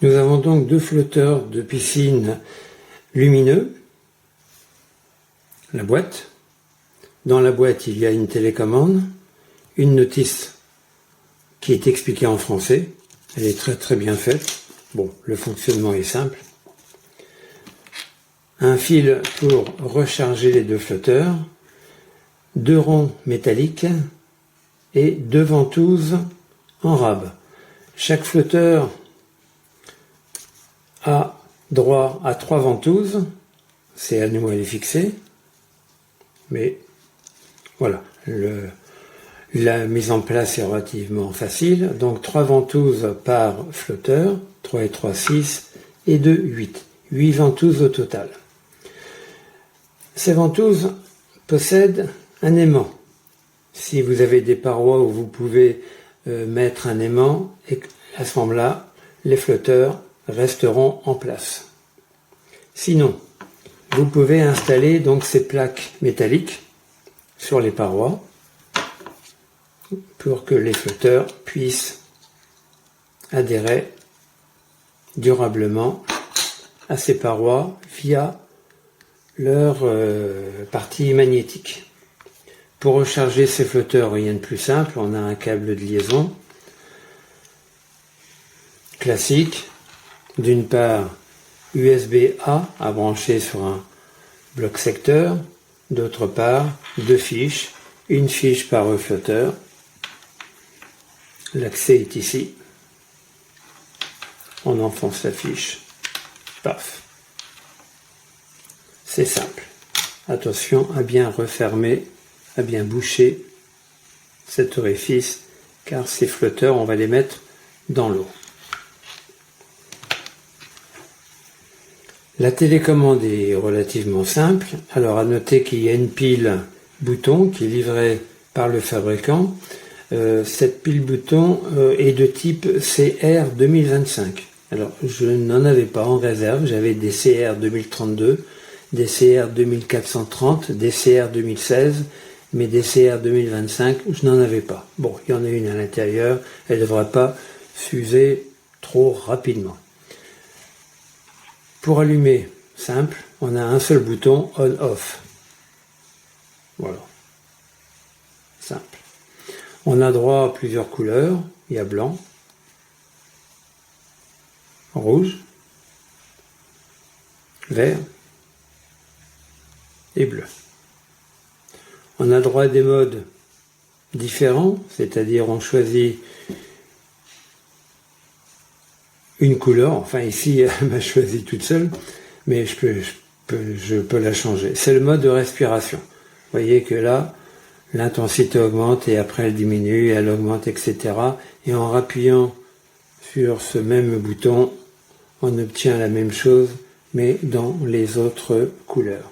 Nous avons donc deux flotteurs de piscine lumineux. La boîte. Dans la boîte, il y a une télécommande, une notice qui est expliquée en français. Elle est très très bien faite. Bon, le fonctionnement est simple. Un fil pour recharger les deux flotteurs, deux ronds métalliques et deux ventouses en rab. Chaque flotteur a droit à 3 ventouses. C'est à nous à les fixer. Mais voilà, la mise en place est relativement facile. Donc 3 ventouses par flotteur, 3 et 3, 6, et 2, 8. 8 ventouses au total. Ces ventouses possèdent un aimant. Si vous avez des parois où vous pouvez mettre un aimant, et à ce moment-là, les flotteurs resteront en place. Sinon, vous pouvez installer donc ces plaques métalliques sur les parois pour que les flotteurs puissent adhérer durablement à ces parois via leur partie magnétique. Pour recharger ces flotteurs, rien de plus simple, on a un câble de liaison classique, d'une part USB-A à brancher sur un bloc secteur, d'autre part 2 fiches, une fiche par flotteur. L'accès est ici. On enfonce la fiche. Paf. C'est simple. Attention à bien refermer, à bien boucher cet orifice, car ces flotteurs, on va les mettre dans l'eau. La télécommande est relativement simple. Alors à noter qu'il y a une pile bouton qui est livrée par le fabricant. Cette pile bouton est de type CR 2025. Alors je n'en avais pas en réserve, j'avais des CR 2032, des CR 2430, des CR 2016, mais des CR 2025, je n'en avais pas. Bon, il y en a une à l'intérieur, elle ne devrait pas s'user trop rapidement. Pour allumer, simple, on a un seul bouton on-off. Voilà. Simple. On a droit à plusieurs couleurs. Il y a blanc, rouge, vert et bleu. On a droit à des modes différents, c'est-à-dire on choisit une couleur, enfin ici elle m'a choisi toute seule, mais je peux la changer. C'est le mode de respiration. Vous voyez que là, l'intensité augmente et après elle diminue, elle augmente, etc. Et en rappuyant sur ce même bouton, on obtient la même chose, mais dans les autres couleurs.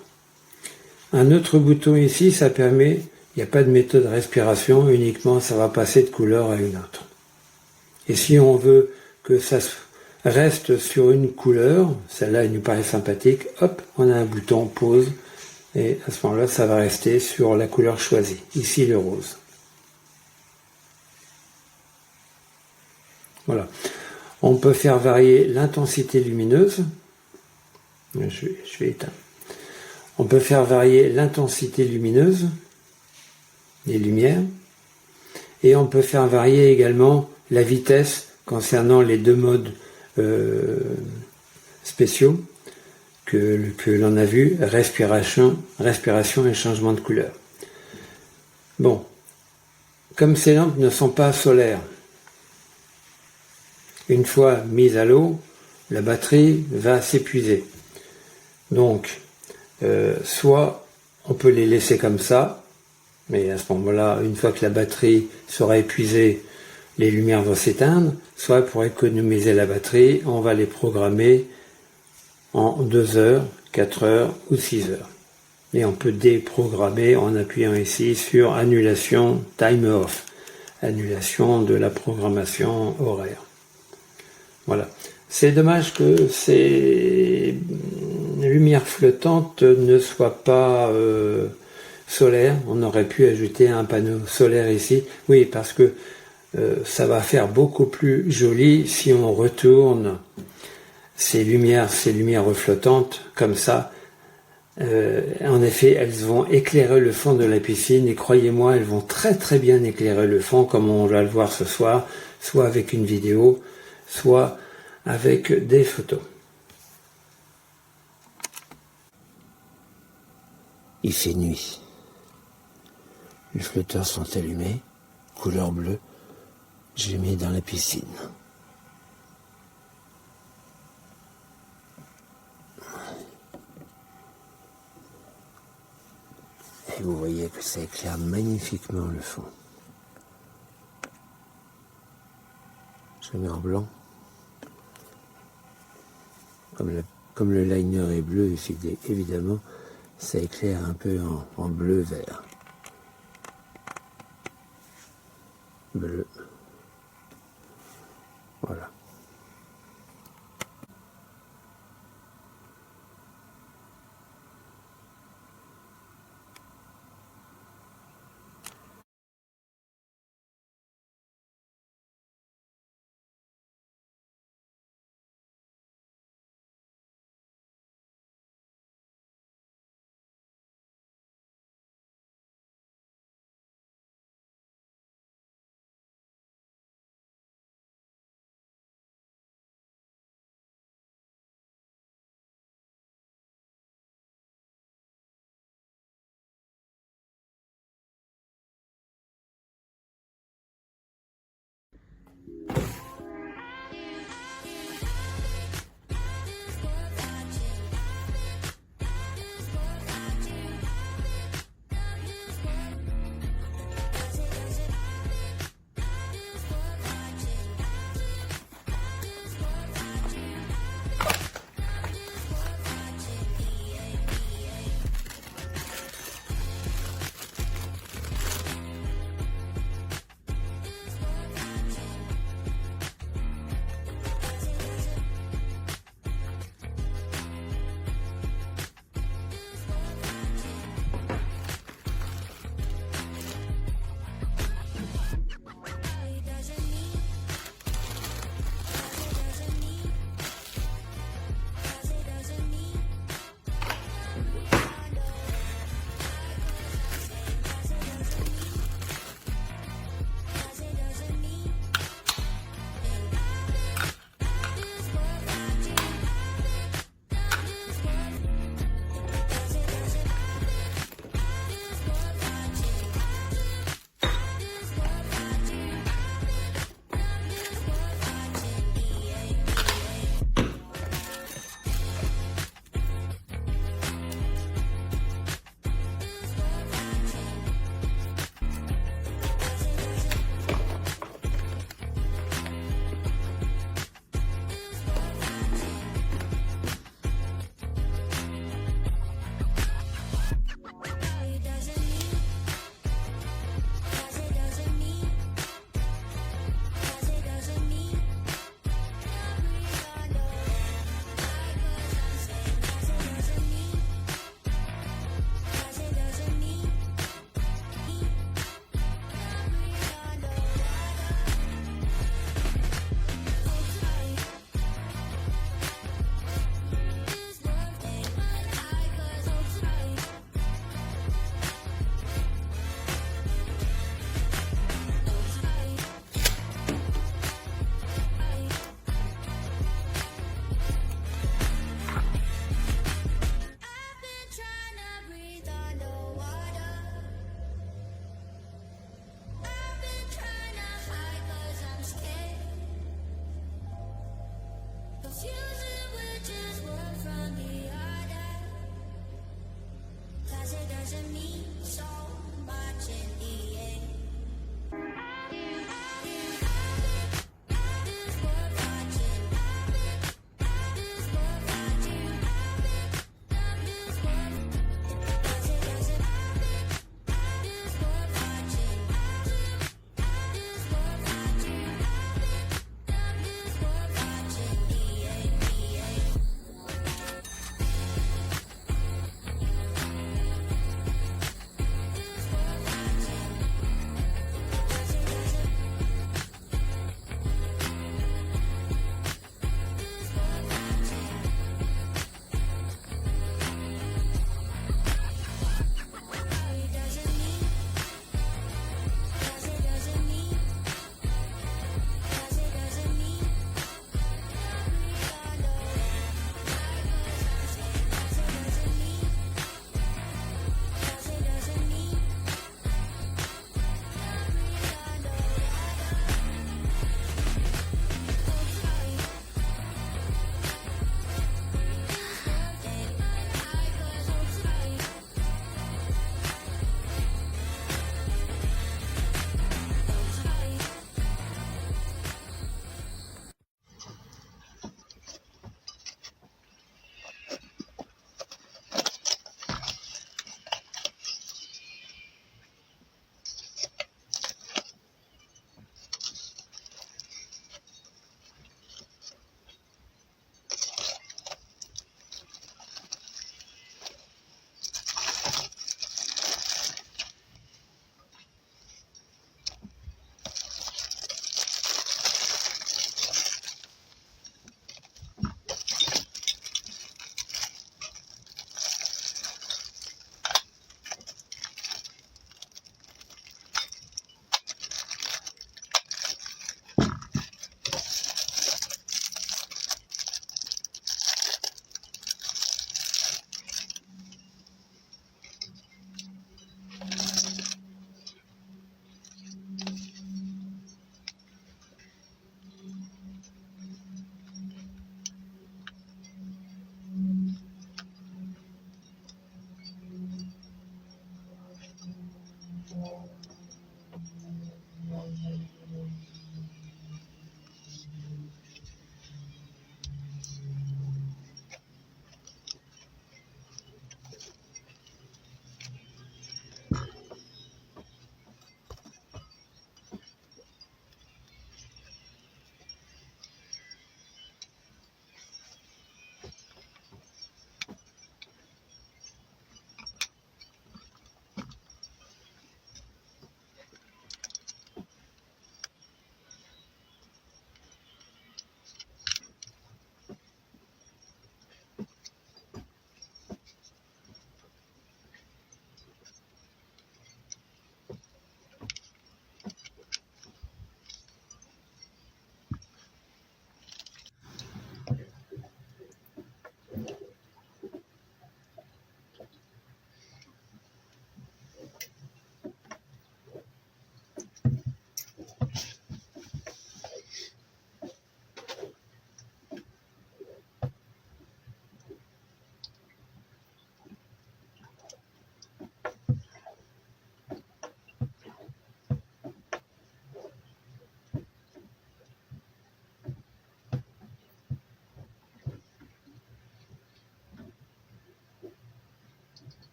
Un autre bouton ici, ça permet, il n'y a pas de méthode de respiration, uniquement ça va passer de couleur à une autre. Et si on veut que ça reste sur une couleur, celle-là elle nous paraît sympathique, hop, on a un bouton pause, et à ce moment-là, ça va rester sur la couleur choisie, ici le rose. Voilà. On peut faire varier l'intensité lumineuse, je vais éteindre. On peut faire varier l'intensité lumineuse, les lumières, et on peut faire varier également la vitesse concernant les deux modes spéciaux que l'on a vu, respiration et changement de couleur. Bon, comme ces lampes ne sont pas solaires, une fois mise à l'eau, la batterie va s'épuiser. Donc, soit on peut les laisser comme ça, mais à ce moment-là, une fois que la batterie sera épuisée, les lumières vont s'éteindre, soit pour économiser la batterie, on va les programmer en 2 heures, 4 heures ou 6 heures. Et on peut déprogrammer en appuyant ici sur annulation time off, annulation de la programmation horaire. Voilà. C'est dommage que ces lumières flottantes ne soient pas solaires. On aurait pu ajouter un panneau solaire ici. Oui, parce que ça va faire beaucoup plus joli si on retourne ces lumières reflottantes, comme ça, en effet, elles vont éclairer le fond de la piscine, et croyez-moi, elles vont très très bien éclairer le fond, comme on va le voir ce soir, soit avec une vidéo, soit avec des photos. Il fait nuit. Les flotteurs sont allumés, couleur bleue. Je les mets dans la piscine. Et vous voyez que ça éclaire magnifiquement le fond. Je le mets en blanc. Comme le liner est bleu, évidemment, ça éclaire un peu en bleu-vert. Bleu. Voilà.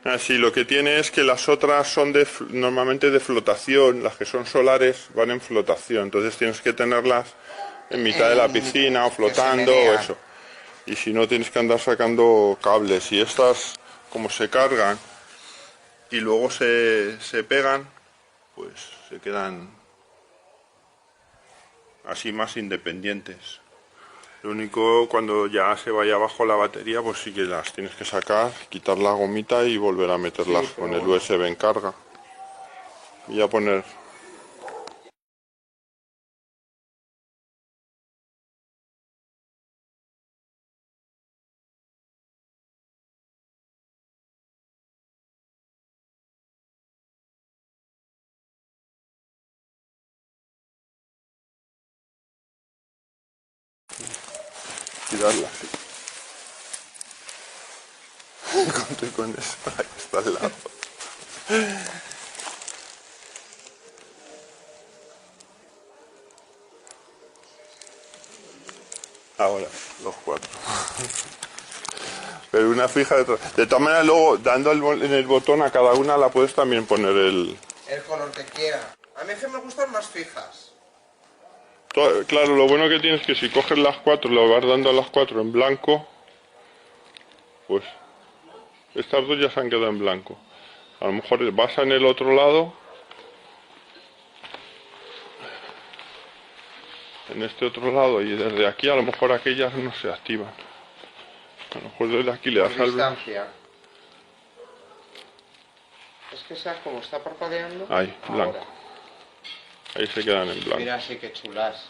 Así, lo que tiene es que las otras son normalmente de flotación, las que son solares van en flotación, entonces tienes que tenerlas en mitad de la piscina o flotando o eso. Y si no tienes que andar sacando cables. Y estas, como se cargan y luego se pegan, pues se quedan así más independientes. Lo único, cuando ya se vaya abajo la batería, pues sí que las tienes que sacar, quitar la gomita y volver a meterlas con el USB en carga. Voy a poner... tirarla así. Conté con eso, ahí está al lado. Ahora, los 4. Pero una fija detrás. De todas maneras, luego, dando en el botón a cada una, la puedes también poner El color que quiera. A mí es que me gustan más fijas. Claro, lo bueno que tienes es que si coges las 4, lo vas dando a las 4 en blanco, pues estas dos ya se han quedado en blanco. A lo mejor vas en el otro lado, en este otro lado, y desde aquí a lo mejor aquellas no se activan. A lo mejor desde aquí le das al... distancia. Es que sea como está parpadeando. Ahí, blanco. Ahora. Ahí se quedan en blanco. Mira, sí que chulas.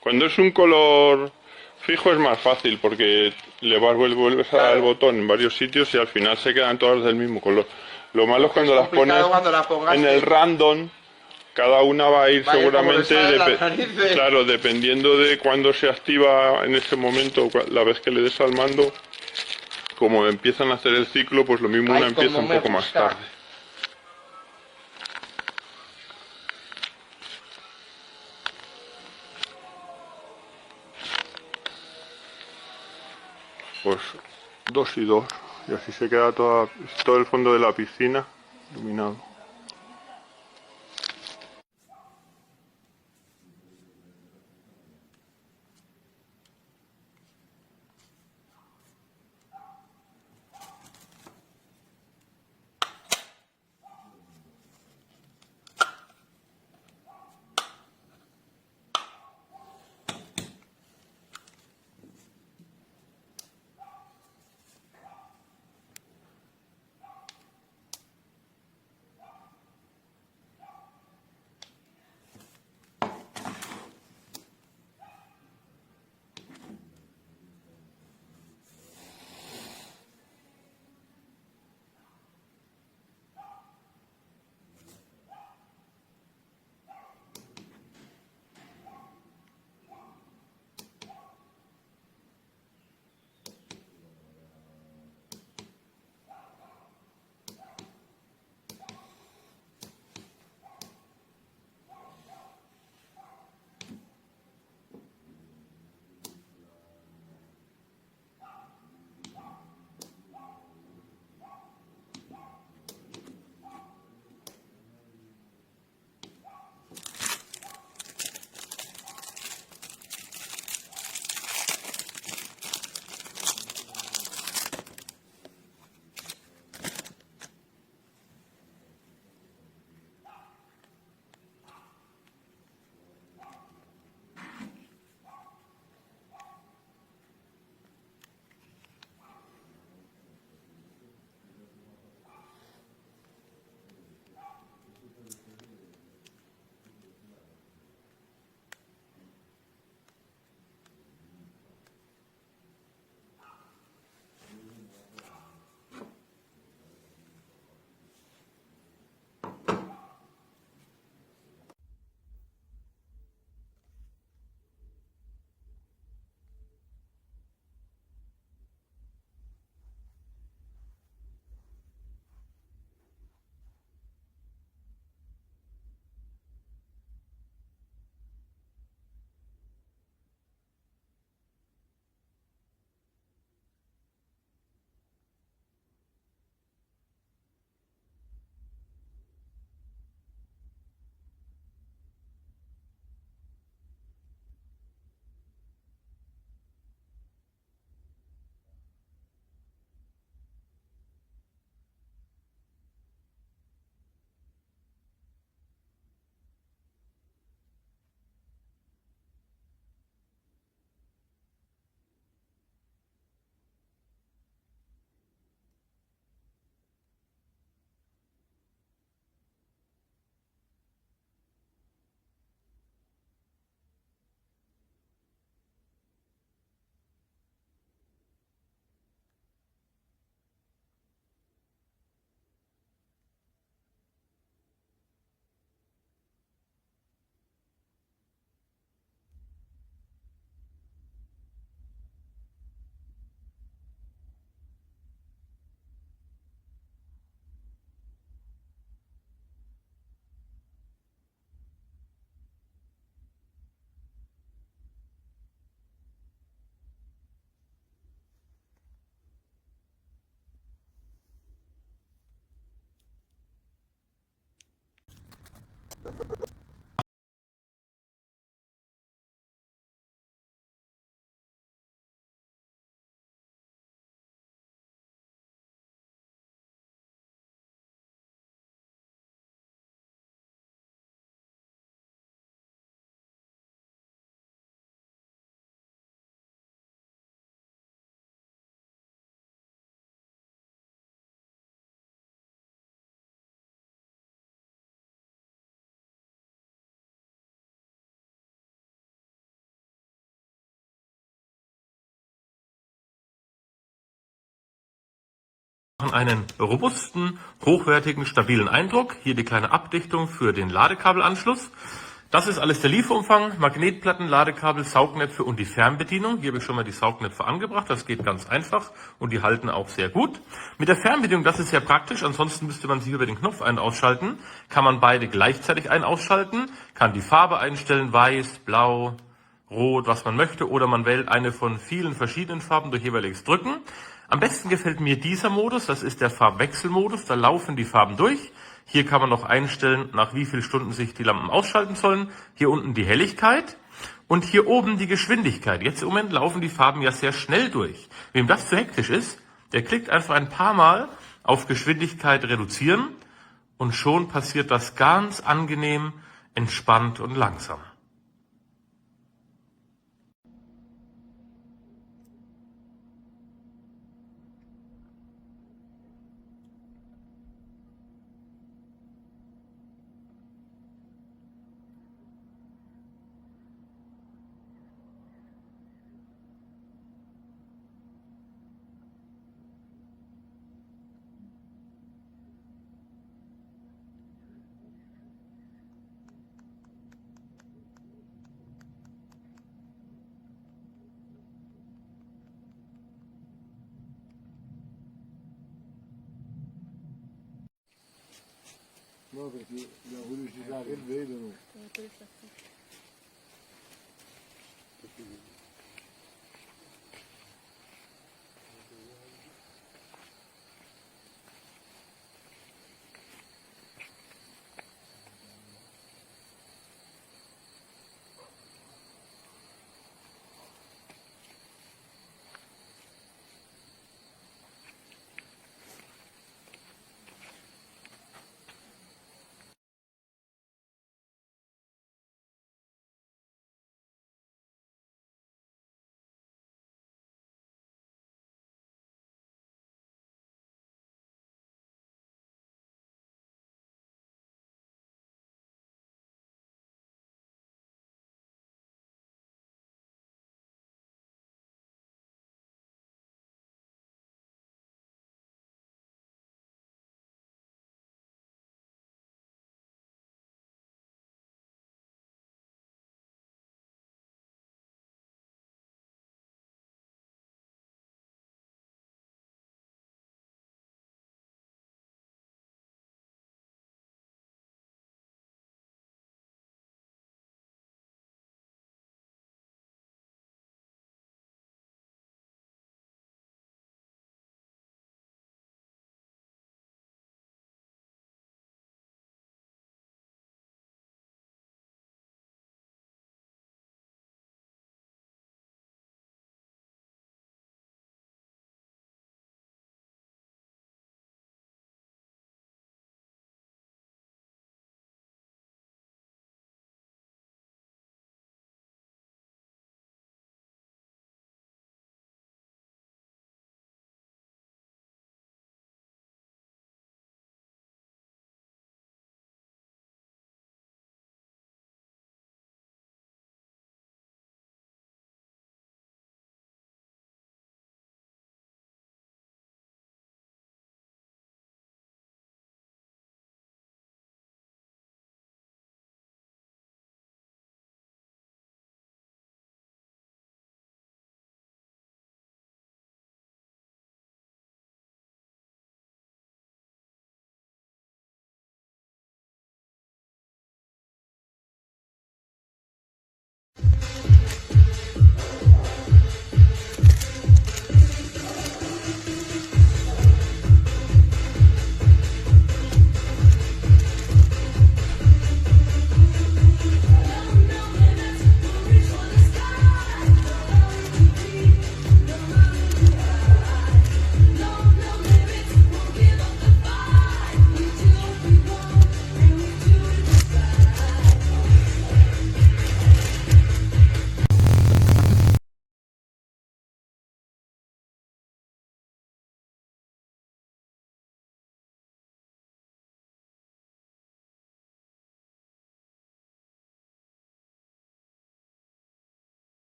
Cuando es un color fijo es más fácil porque vuelves a dar el botón en varios sitios y al final se quedan todas del mismo color. Lo malo es cuando las pones en el random, cada una va a ir seguramente, claro, dependiendo de cuándo se activa en ese momento, la vez que le des al mando, como empiezan a hacer el ciclo, pues lo mismo una empieza un poco más tarde. Pues 2 y 2, y así se queda todo el fondo de la piscina iluminado. Einen robusten, hochwertigen, stabilen Eindruck. Hier die kleine Abdichtung für den Ladekabelanschluss. Das ist alles der Lieferumfang. Magnetplatten, Ladekabel, Saugnäpfe und die Fernbedienung. Hier habe ich schon mal die Saugnäpfe angebracht. Das geht ganz einfach und die halten auch sehr gut. Mit der Fernbedienung, das ist sehr praktisch. Ansonsten müsste man sie über den Knopf ein- und ausschalten. Kann man beide gleichzeitig ein- und ausschalten. Kann die Farbe einstellen, weiß, blau, rot, was man möchte. Oder man wählt eine von vielen verschiedenen Farben durch jeweiliges Drücken. Am besten gefällt mir dieser Modus, das ist der Farbwechselmodus, da laufen die Farben durch. Hier kann man noch einstellen, nach wie vielen Stunden sich die Lampen ausschalten sollen. Hier unten die Helligkeit und hier oben die Geschwindigkeit. Jetzt im Moment laufen die Farben ja sehr schnell durch. Wem das zu hektisch ist, der klickt einfach ein paar Mal auf Geschwindigkeit reduzieren und schon passiert das ganz angenehm, entspannt und langsam. No, perché la velocità che vedono